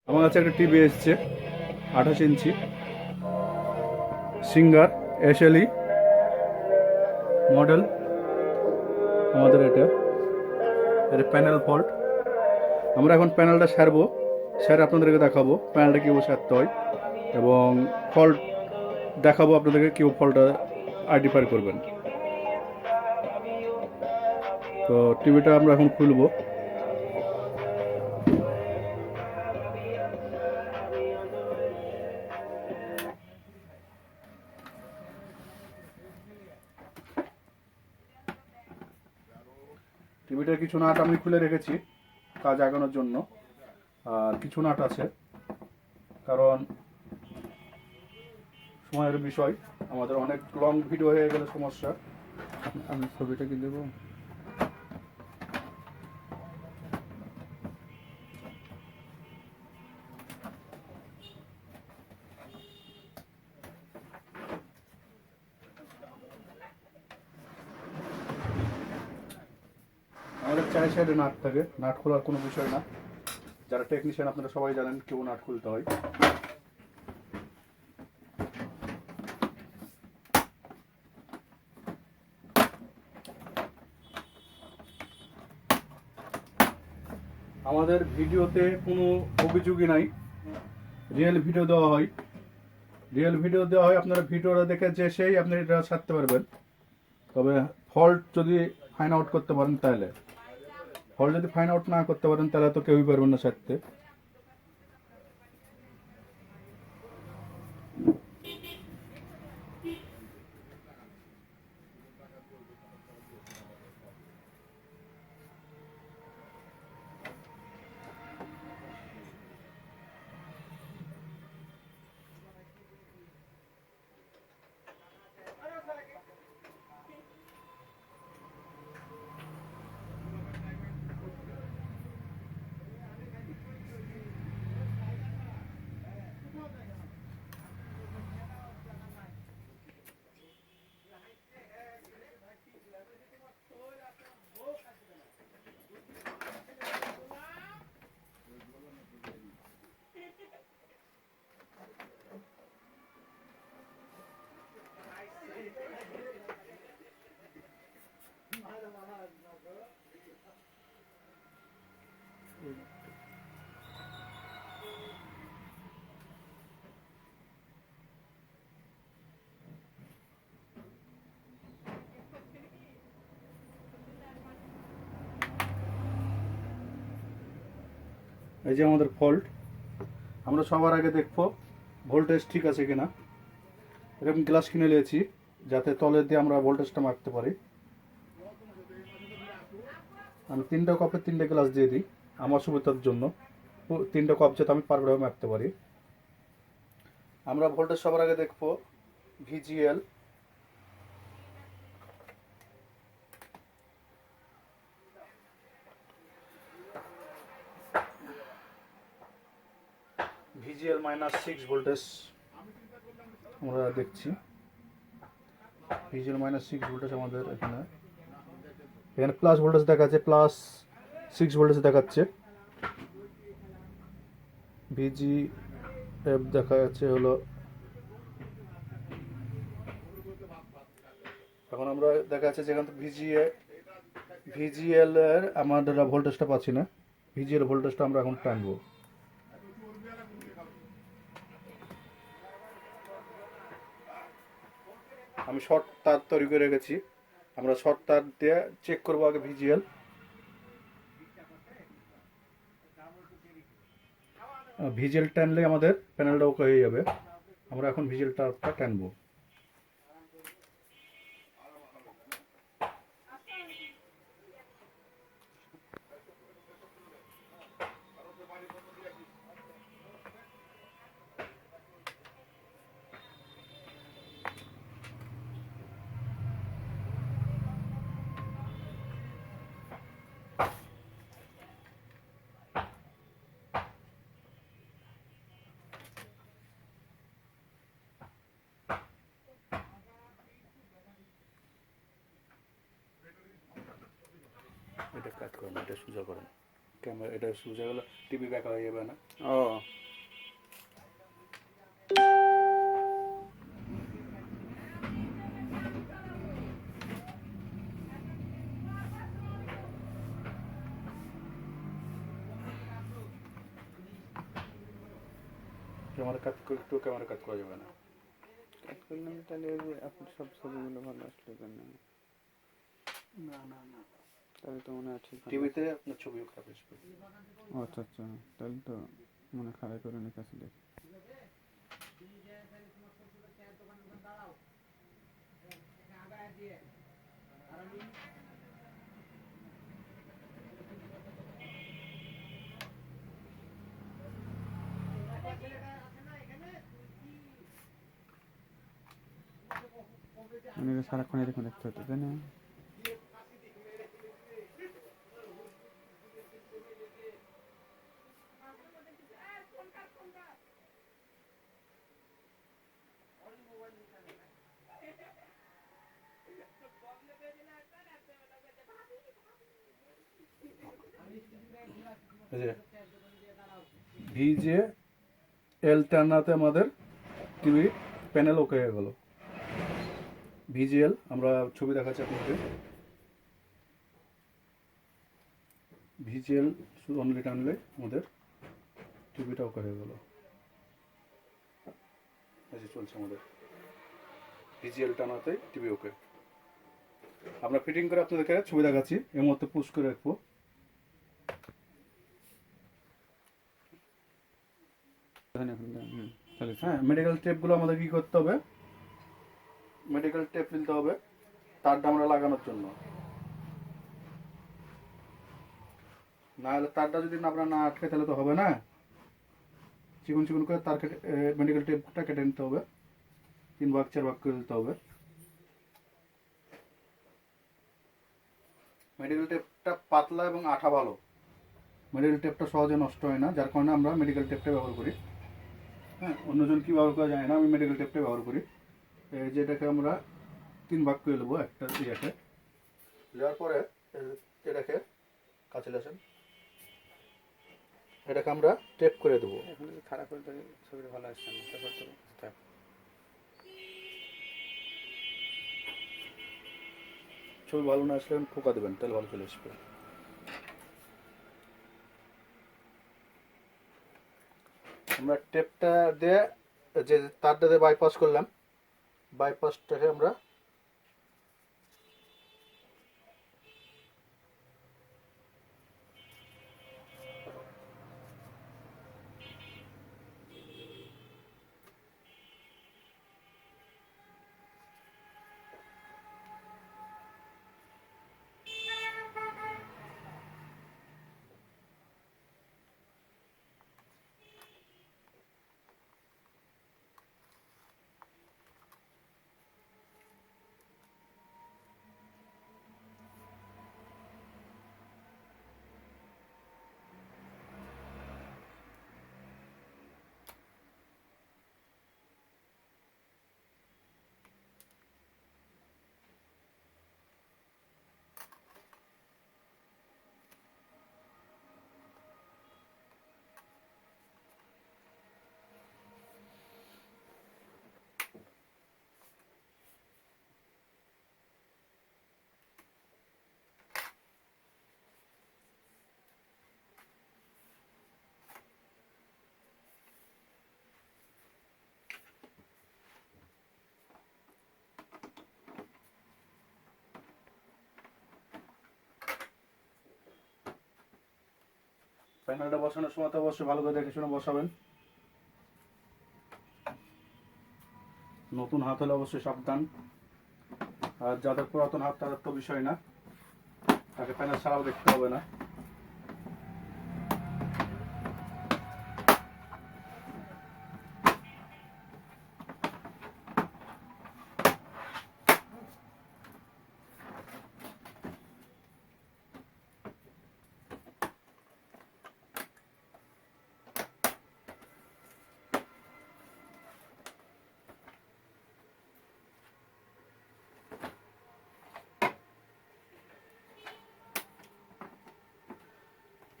আমার কাছে একটা টিভি এসছে 28 ইঞ্চি সিঙ্গার SLE মডেল। আমাদের এটা প্যানেল ফল্ট। আমরা এখন প্যানেলটা সারবো, স্যার আপনাদেরকে দেখাবো প্যানেলটা কীভাবে সারতে হয় এবং ফল্ট দেখাবো আপনাদেরকে কীভাবে ফল্টটা আইডেন্টিফাই করবেন। তো টিভিটা আমরা এখন খুলবো। টিভিটার কিছু নাট আমি খুলে রেখেছি কাজ আগানোর জন্য, আর কিছু নাট আছে কারণ সময়ের বিষয়, আমাদের অনেক লং ভিডিও হয়ে গেলে সমস্যা। আমি ছবিটা কি দেবো? আমাদের চারি সাইডে নাট থাকে, নাট খোলার কোনো বিষয় না। যারা টেকনিশিয়ান আপনারা সবাই জানেন কেউ নাট খুলতে হয়। আমাদের ভিডিওতে কোনো অভিযোগই নাই, রিয়েল ভিডিও দেওয়া হয়। আপনারা ভিডিওটা দেখে যে সেই আপনি এটা ছাড়তে পারবেন। তবে ফল্ট যদি ফাইন্ড আউট করতে পারেন তাহলে, ফল্ট যদি ফাইন্ড আউট না করতে পারেন তাহলে তো কেউই পারবেন না ছাড়তে। এই যে আমাদের ফল্ট, আমরা সবার আগে দেখবো ভোল্টেজ ঠিক আছে কিনা। এরকম গ্লাস কিনে নিয়েছি যাতে তলে দিয়ে আমরা ভোল্টেজটা মাপতে পারি। আমি 3টা কপে 3টে গ্লাস দিয়ে দিই আমার সুবিধার জন্য, 3টা কপ যাতে আমি পারফেক্টভাবে মাপতে পারি। আমরা ভোল্টেজ সবার আগে দেখবো VGL, -6 ভোল্টেজ আমরা দেখছি। VGL -6 ভোল্টেজ আমাদের এখানে প্লাস ভোল্টেজ দেখাচ্ছে, +6 ভোল্টেজ দেখাচ্ছে। VGF দেখা যাচ্ছে হলো, এখন আমরা দেখা যাচ্ছে যেখান থেকে VGL এর আমাদের ভোল্টেজটা পাচ্ছি না। VGL ভোল্টেজটা আমরা এখন টানবো। আমি শর্ট তার তৈরি করে রেখেছি, আমরা শর্ট তার দিয়ে চেক করবো আগে VGL। VGL টানলে আমাদের প্যানেলটা ওকে হয়ে যাবে। আমরা এখন VGL তারটা টানবো। এটা কাট করেন, এটা সোজা করেন। ক্যামেরা এটা সুজা গেল টিভি ব্যাক হয়ে যাবে না। ও ক্যামেরা কাট করে একটু ক্যামেরা কাট করা যাবে না। কাট করলাম তাহলে আপনার সব ছবিগুলো ভালো আসলো কেন? না না না তাহলে তো মনে হয় ঠিক টিভিতে আপনার ছবিও খারাপ আসবে। ও আচ্ছা আচ্ছা, তাহলে তো মনে খারাপ করে অনেক কাছে দেখি। মানে সারাক্ষণ এরকম দেখতে হতো তাই না? VGL টানাতে আমাদের টিভি প্যানেল ওকে হয়ে গেল। VGL আমরা ছবি দেখাচ্ছি আপনাকে। VGL শুধু অনলি টানলে আমাদের টিভিটা ওকে হয়ে গেল। এই চলছে আমাদের VGL টানাতে টিভি ওকে। আমরা ফিটিং করে আপনাদেরকে ছবি দেখাচ্ছি, এর মধ্যে পুশ করে রাখবো। হ্যাঁ, মেডিকেল টেপগুলো আমাদের কি করতে হবে? মেডিকেল টেপ ফেলতে হবে তারটা আমরা লাগানোর জন্য। না হলে তারটা যদি আপনার না আটকে তাহলে তো হবে না। চিকন চিকন করে তার কেটে মেডিকেল টেপটা কেটে নিতে হবে, 3 ভাগ 4 ভাগ করে দিতে হবে। মেডিকেল টেপটা পাতলা এবং আঠা ভালো। মেডিকেল টেপটা সহজে নষ্ট হয় না, যার কারণে আমরা মেডিকেল টেপটা ব্যবহার করি। হ্যাঁ, অন্যজন কী ব্যবহার করা যায় না, আমি মেডিকেল টেপটা ব্যবহার করি। যেটাকে আমরা 3 ভাগ করে নেবো একটা ইয়েকে। দেওয়ার পরে এটাকে কাছে আসেন, এটাকে আমরা টেপ করে দেবো। এখন খারাপ করে ছবিটা ভালো আসছে না, তারপর তো ছবি ভালো না আসলে ফোকা দেবেন, তাহলে ভালো চলে আসবে। আমরা টেপটা দিয়ে যে তারটা দিয়ে বাইপাস করলাম, বাইপাসটাকে আমরা প্যানেলটা বসানোর সময় তো অবশ্যই ভালো করে দেখে শুনে বসাবেন। নতুন হাত হলে অবশ্যই সাবধান, আর যাদের পুরাতন হাত তাদের তো বিষয় না, তাকে প্যানেল ছাড়াও দেখতে হবে না।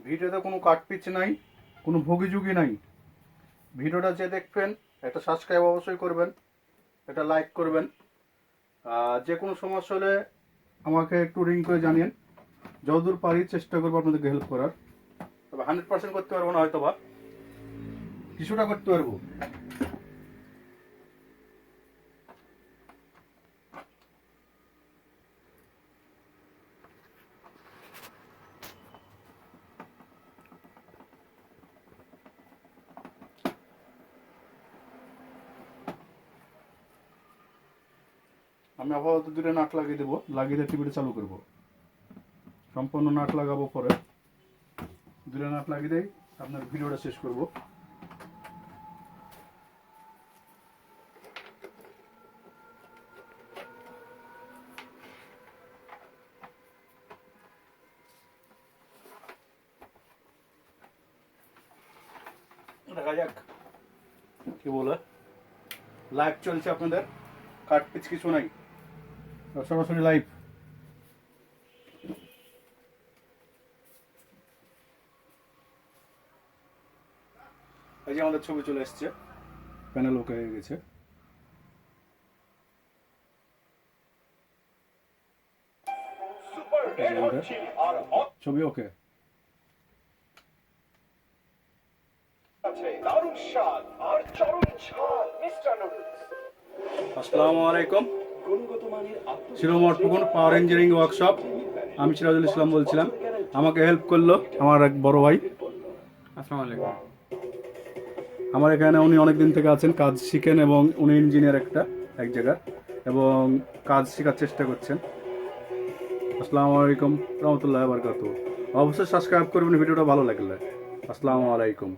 ভিডিওতে কোনো কাটপিচ নাই, কোনো ভুগিযুগি নাই। ভিডিওটা যে দেখবেন একটা সাবস্ক্রাইব অবশ্যই করবেন, একটা লাইক করবেন। যে কোনো সমস্যা হলে আমাকে একটু রিং করে জানিয়েন, যতদূর পারি চেষ্টা করবো আপনাদেরকে হেল্প করার। তবে 100% করতে পারবো না, হয়তো বা কিছুটা করতে পারবো। আমি আপাতত দুটো নাট লাগিয়ে দেবো, লাগিয়ে দিয়ে টিভিটা চালু করবো। সম্পূর্ণ নাট লাগাবো পরে, দুটো নাট লাগিয়ে দেই, আপনার ভিডিওটা শেষ করব। দেখা যাক কি বলে। লাইভ চলছে আপনাদের, কাট পিচ কিছু নাই, সরাসরি লাইভ। এই যে আমাদের ছবি চলে এসছে, প্যানেল ওকে হয়ে গেছে। ছবি ওকে। আসসালামু আলাইকুম, শিরোমঠপুকুর পাওয়ার ইঞ্জিনিয়ারিং ওয়ার্কশপ। আমি সিরাজুল ইসলাম বলছিলাম। আমাকে হেল্প করলো আমার এক বড় ভাই। আসসালামু আলাইকুম। আমার এখানে উনি অনেক দিন থেকে আছেন, কাজ শিখেন, এবং উনি ইঞ্জিনিয়ার এক জায়গায়, এবং কাজ শেখার চেষ্টা করছেন। আসসালামু আলাইকুম রহমতুল্লাহ বারকাতুহু। অবশ্যই সাবস্ক্রাইব করবেন ভিডিওটা ভালো লাগলে। আসসালামু আলাইকুম।